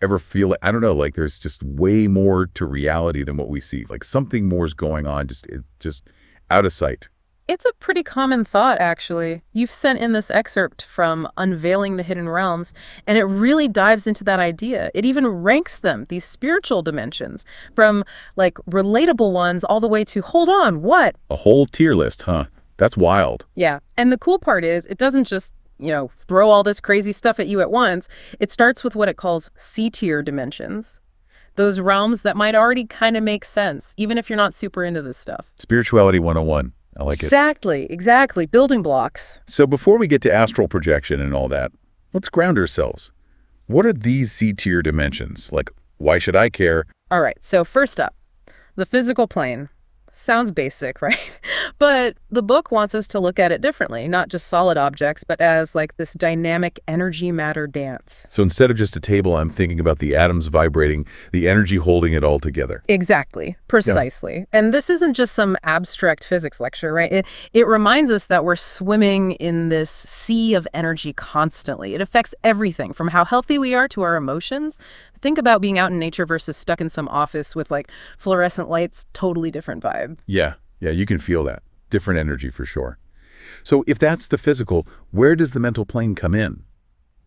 Ever feel it? I don't know, like there's just way more to reality than what we see. Like something more is going on, just out of sight. It's a pretty common thought, actually. You've sent in this excerpt from Unveiling the Hidden Realms, and it really dives into that idea. It even ranks them, these spiritual dimensions, from like relatable ones all the way to, hold on, what? A whole tier list, huh? That's wild. Yeah. And the cool part is, it doesn't just, throw all this crazy stuff at you at once. It starts with what it calls C-tier dimensions. Those realms that might already kind of make sense, even if you're not super into this stuff. Spirituality 101. I like it. Exactly. Building blocks. So before we get to astral projection and all that, let's ground ourselves. What are these C-tier dimensions? Like, why should I care? All right, so first up, the physical plane. Sounds basic, right? But the book wants us to look at it differently, not just solid objects, but as like this dynamic energy-matter dance. So instead of just a table, I'm thinking about the atoms vibrating, the energy holding it all together. Exactly. Precisely. Yeah. And this isn't just some abstract physics lecture, right? It reminds us that we're swimming in this sea of energy constantly. It affects everything from how healthy we are to our emotions. Think about being out in nature versus stuck in some office with like fluorescent lights, totally different vibe. Yeah, you can feel that. Different energy for sure. So if that's the physical, where does the mental plane come in?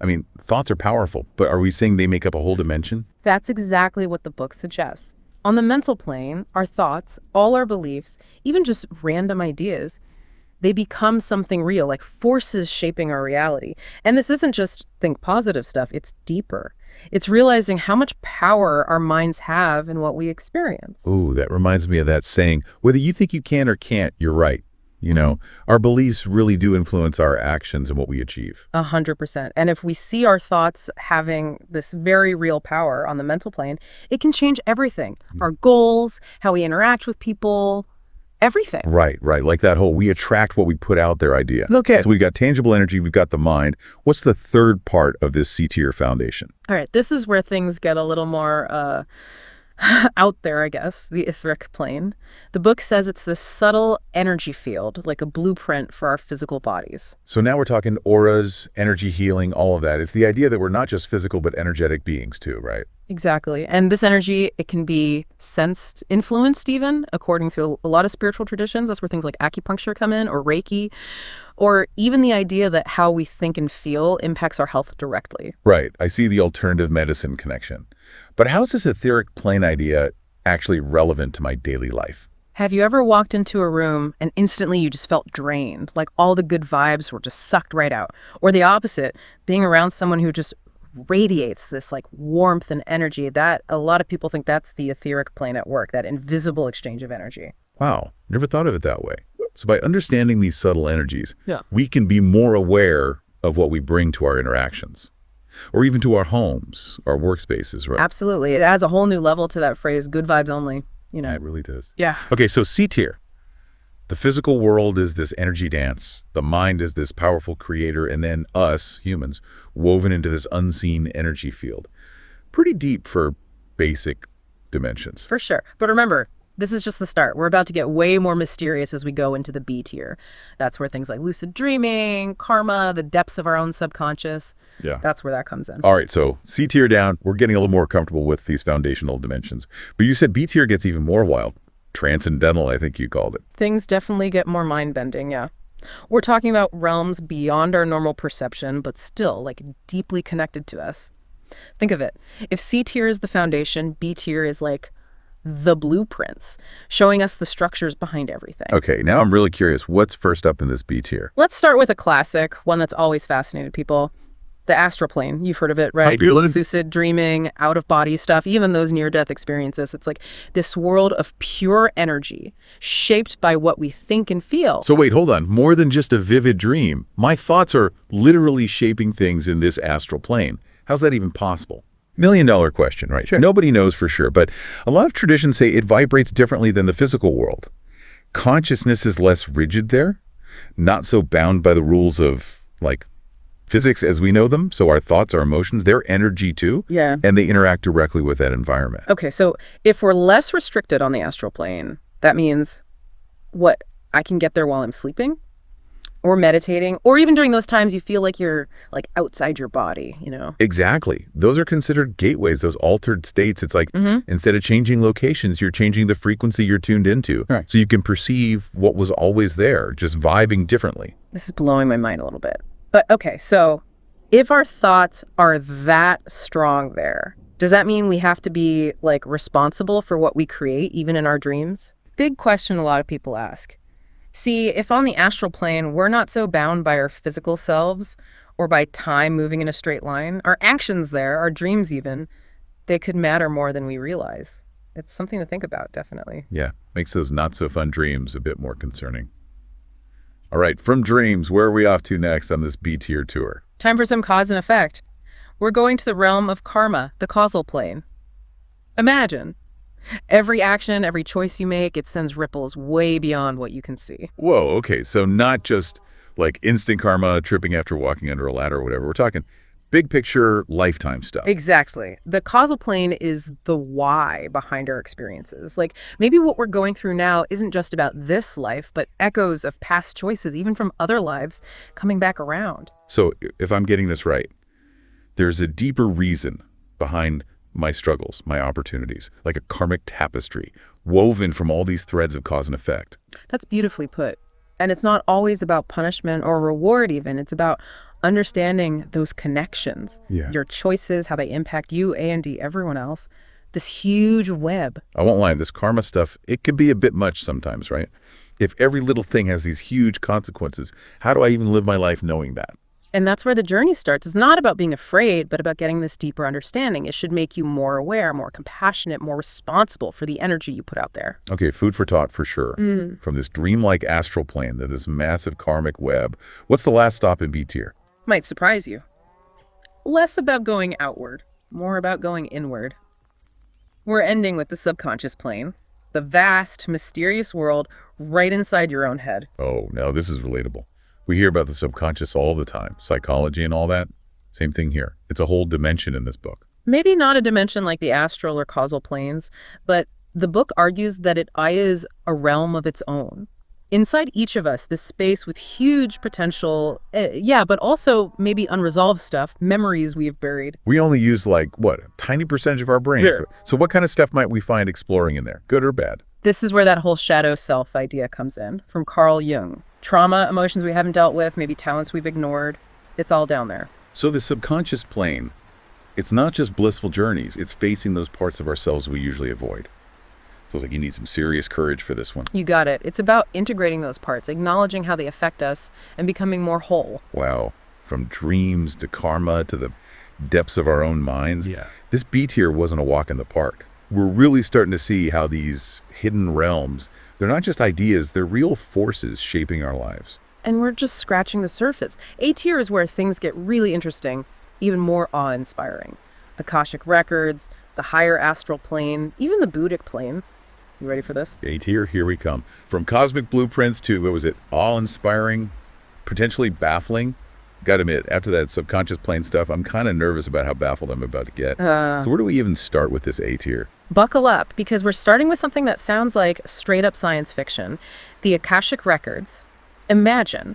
I mean, thoughts are powerful, but are we saying they make up a whole dimension? That's exactly what the book suggests. On the mental plane, our thoughts, all our beliefs, even just random ideas, they become something real, like forces shaping our reality. And this isn't just think positive stuff, it's deeper. It's realizing how much power our minds have in what we experience. Ooh, that reminds me of that saying, whether you think you can or can't, you're right. Our beliefs really do influence our actions and what we achieve. 100%. And if we see our thoughts having this very real power on the mental plane, it can change everything. Our goals, how we interact with people, everything. Right. Like that whole we attract what we put out there idea. Okay. So we've got tangible energy, we've got the mind. What's the third part of this C-tier foundation? All right. This is where things get a little more out there, I guess, the etheric plane. The book says it's this subtle energy field, like a blueprint for our physical bodies. So now we're talking auras, energy healing, all of that. It's the idea that we're not just physical, but energetic beings too, right? Exactly. And this energy, it can be sensed, influenced even, according to a lot of spiritual traditions. That's where things like acupuncture come in, or Reiki, or even the idea that how we think and feel impacts our health directly. Right. I see the alternative medicine connection. But how is this etheric plane idea actually relevant to my daily life? Have you ever walked into a room and instantly you just felt drained, like all the good vibes were just sucked right out? Or the opposite, being around someone who just radiates this like warmth and energy, that a lot of people think that's the etheric plane at work, that invisible exchange of energy. Wow, never thought of it that way. So by understanding these subtle energies, yeah, we can be more aware of what we bring to our interactions, or even to our homes, our workspaces, right? Absolutely. It adds a whole new level to that phrase, good vibes only, Yeah, it really does. Yeah. Okay, so C-tier. The physical world is this energy dance. The mind is this powerful creator, and then us, humans, woven into this unseen energy field. Pretty deep for basic dimensions. For sure. But remember, this is just the start. We're about to get way more mysterious as we go into the B tier. That's where things like lucid dreaming, karma, the depths of our own subconscious, that's where that comes in. All right, so C tier down, we're getting a little more comfortable with these foundational dimensions. But you said B tier gets even more wild. Transcendental, I think you called it. Things definitely get more mind-bending, yeah. We're talking about realms beyond our normal perception, but still, like, deeply connected to us. Think of it. If C tier is the foundation, B tier is like the blueprints, showing us the structures behind everything. Okay, now I'm really curious. What's first up in this B tier? Let's start with a classic, one that's always fascinated people. The astral plane. You've heard of it, right? Lucid dreaming, out-of-body stuff, even those near-death experiences. It's like this world of pure energy shaped by what we think and feel. So wait, hold on. More than just a vivid dream. My thoughts are literally shaping things in this astral plane. How's that even possible? $1 million question, right? Sure. Nobody knows for sure, but a lot of traditions say it vibrates differently than the physical world. Consciousness is less rigid there, not so bound by the rules of, like, physics as we know them. So our thoughts, our emotions, they're energy too. Yeah. And they interact directly with that environment. Okay, so if we're less restricted on the astral plane, that means what? I can get there while I'm sleeping? Or meditating, or even during those times you feel like you're like outside your body. Exactly. Those are considered gateways, those altered states. It's like instead of changing locations, you're changing the frequency you're tuned into. Right. So you can perceive what was always there, just vibing differently. This is blowing my mind a little bit. But okay, so if our thoughts are that strong there, does that mean we have to be like responsible for what we create, even in our dreams? Big question a lot of people ask. See, if on the astral plane, we're not so bound by our physical selves or by time moving in a straight line, our actions there, our dreams even, they could matter more than we realize. It's something to think about, definitely. Yeah, makes those not-so-fun dreams a bit more concerning. All right, from dreams, where are we off to next on this B-tier tour? Time for some cause and effect. We're going to the realm of karma, the causal plane. Imagine. Every action, every choice you make, it sends ripples way beyond what you can see. Whoa, okay, so not just like instant karma, tripping after walking under a ladder or whatever. We're talking big picture, lifetime stuff. Exactly. The causal plane is the why behind our experiences. Like maybe what we're going through now isn't just about this life, but echoes of past choices, even from other lives, coming back around. So if I'm getting this right, there's a deeper reason behind my struggles, my opportunities, like a karmic tapestry woven from all these threads of cause and effect. That's beautifully put. And it's not always about punishment or reward even. It's about understanding those connections, your choices, how they impact you and everyone else. This huge web. I won't lie, this karma stuff, it can be a bit much sometimes, right? If every little thing has these huge consequences, how do I even live my life knowing that? And that's where the journey starts. It's not about being afraid, but about getting this deeper understanding. It should make you more aware, more compassionate, more responsible for the energy you put out there. Okay, food for thought for sure. From this dreamlike astral plane to this massive karmic web, what's the last stop in B tier? Might surprise you. Less about going outward, more about going inward. We're ending with the subconscious plane, the vast, mysterious world right inside your own head. Oh, no, this is relatable. We hear about the subconscious all the time, psychology and all that. Same thing here. It's a whole dimension in this book. Maybe not a dimension like the astral or causal planes, but the book argues that it is a realm of its own. Inside each of us, this space with huge potential, but also maybe unresolved stuff, memories we've buried. We only use like, what, a tiny percentage of our brains. Yeah. So what kind of stuff might we find exploring in there, good or bad? This is where that whole shadow self idea comes in, from Carl Jung. Trauma, emotions we haven't dealt with, maybe talents we've ignored. It's all down there. So the subconscious plane, it's not just blissful journeys. It's facing those parts of ourselves we usually avoid. So it's like you need some serious courage for this one. You got it. It's about integrating those parts, acknowledging how they affect us, and becoming more whole. Wow. From dreams to karma to the depths of our own minds. Yeah. This B tier wasn't a walk in the park. We're really starting to see how these hidden realms, they're not just ideas, they're real forces shaping our lives. And we're just scratching the surface. A tier is where things get really interesting, even more awe-inspiring. Akashic records, the higher astral plane, even the Buddhic plane. You ready for this? A tier, here we come. From cosmic blueprints to, what was it, awe-inspiring, potentially baffling. Gotta admit, after that subconscious plane stuff, I'm kind of nervous about how baffled I'm about to get. So where do we even start with this A tier? Buckle up, because we're starting with something that sounds like straight-up science fiction. The Akashic records. Imagine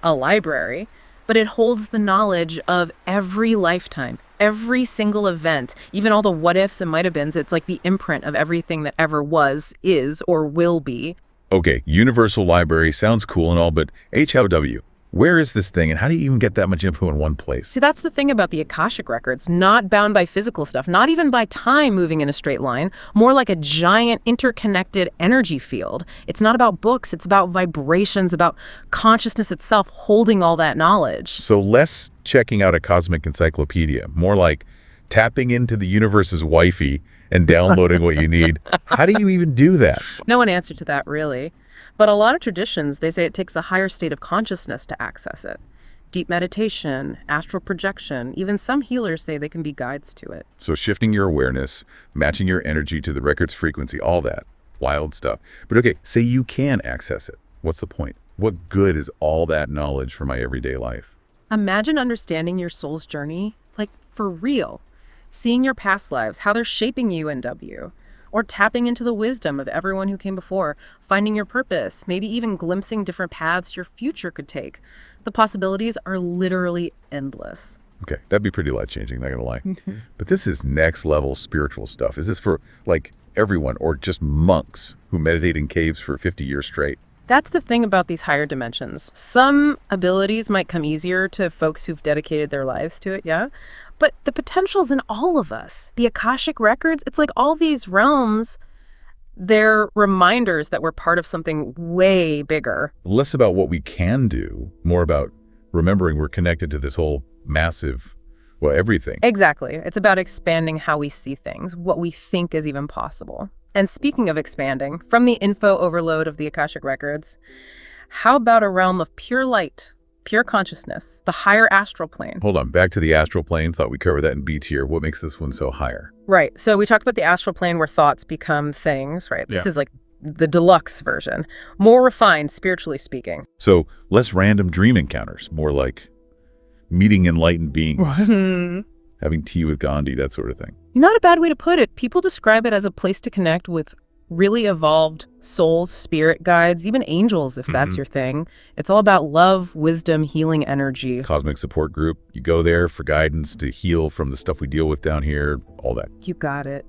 a library, but it holds the knowledge of every lifetime, every single event, even all the what-ifs and might-have-beens. It's like the imprint of everything that ever was, is, or will be. Okay, universal library sounds cool and all, but HLW, where is this thing and how do you even get that much info in one place? See, that's the thing about the Akashic records, not bound by physical stuff, not even by time moving in a straight line, more like a giant interconnected energy field. It's not about books, it's about vibrations, about consciousness itself holding all that knowledge. So less checking out a cosmic encyclopedia, more like tapping into the universe's Wi-Fi and downloading what you need. How do you even do that? No one answered to that, really. But a lot of traditions, they say it takes a higher state of consciousness to access it. Deep meditation, astral projection, even some healers say they can be guides to it. So shifting your awareness, matching your energy to the record's frequency, all that wild stuff. But okay, say you can access it. What's the point? What good is all that knowledge for my everyday life? Imagine understanding your soul's journey, like for real. Seeing your past lives, how they're shaping you and W. or tapping into the wisdom of everyone who came before, finding your purpose, maybe even glimpsing different paths your future could take. The possibilities are literally endless. Okay, that'd be pretty life-changing, not gonna lie. But this is next-level spiritual stuff. Is this for, like, everyone or just monks who meditate in caves for 50 years straight? That's the thing about these higher dimensions. Some abilities might come easier to folks who've dedicated their lives to it, yeah? But the potential's in all of us. The Akashic records, it's like all these realms, they're reminders that we're part of something way bigger. Less about what we can do, more about remembering we're connected to this whole massive, well, everything. Exactly. It's about expanding how we see things, what we think is even possible. And speaking of expanding, from the info overload of the Akashic records, how about a realm of pure light, pure consciousness, the higher astral plane? Hold on, back to the astral plane. Thought we covered that in B tier. What makes this one so higher? Right. So we talked about the astral plane where thoughts become things, right? This is like the deluxe version, more refined, spiritually speaking. So less random dream encounters, more like meeting enlightened beings, having tea with Gandhi, that sort of thing. Not a bad way to put it. People describe it as a place to connect with really evolved souls, spirit guides, even angels, if that's your thing. It's all about love, wisdom, healing energy. Cosmic support group. You go there for guidance to heal from the stuff we deal with down here, all that. You got it.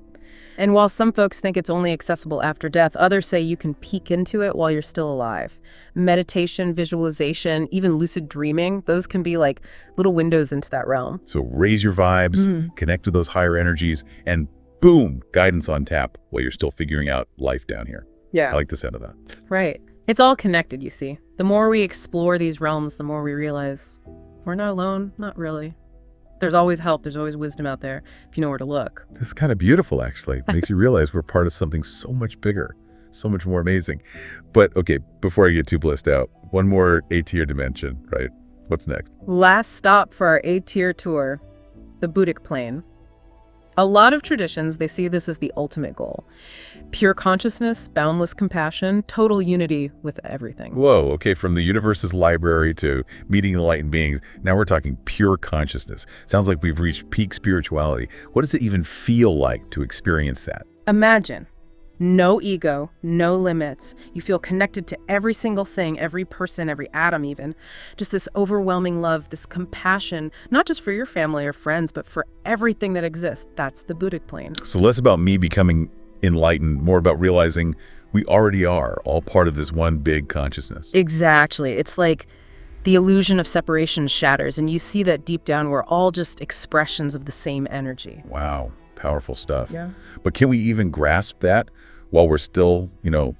And while some folks think it's only accessible after death, others say you can peek into it while you're still alive. Meditation, visualization, even lucid dreaming, those can be like little windows into that realm. So raise your vibes, connect with those higher energies, and boom, guidance on tap while you're still figuring out life down here. Yeah. I like the sound of that. Right. It's all connected, you see. The more we explore these realms, the more we realize we're not alone, not really. There's always help. There's always wisdom out there if you know where to look. This is kind of beautiful, actually. It makes you realize we're part of something so much bigger, so much more amazing. But okay, before I get too blissed out, one more A-tier dimension, right? What's next? Last stop for our A-tier tour, the Buddhic plane. A lot of traditions, they see this as the ultimate goal. Pure consciousness, boundless compassion, total unity with everything. Whoa, okay, from the universe's library to meeting enlightened beings, now we're talking pure consciousness. Sounds like we've reached peak spirituality. What does it even feel like to experience that? Imagine no ego, no limits. You feel connected to every single thing, every person, every atom even. Just this overwhelming love, this compassion, not just for your family or friends, but for everything that exists. That's the Buddhic plane. So less about me becoming enlightened, more about realizing we already are all part of this one big consciousness. Exactly. It's like the illusion of separation shatters, and you see that deep down we're all just expressions of the same energy. Wow, powerful stuff. Yeah. But can we even grasp that while we're still,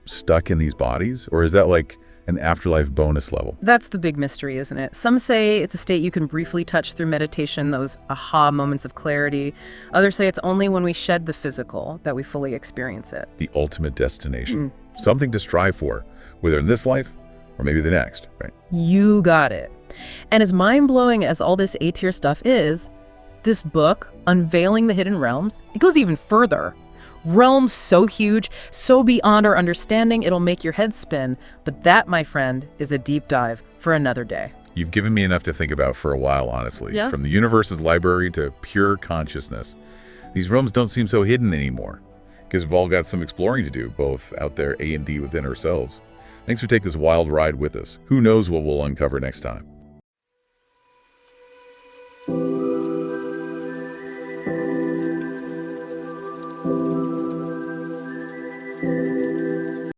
stuck in these bodies? Or is that like an afterlife bonus level? That's the big mystery, isn't it? Some say it's a state you can briefly touch through meditation, those aha moments of clarity. Others say it's only when we shed the physical that we fully experience it. The ultimate destination. Something to strive for, whether in this life or maybe the next, right? You got it. And as mind-blowing as all this A-tier stuff is, this book, Unveiling the Hidden Realms, it goes even further. Realms so huge, so beyond our understanding, it'll make your head spin. But that, my friend, is a deep dive for another day. You've given me enough to think about for a while, honestly. Yeah. From the universe's library to pure consciousness. These realms don't seem so hidden anymore, because we've all got some exploring to do, both out there A and D within ourselves. Thanks for taking this wild ride with us. Who knows what we'll uncover next time?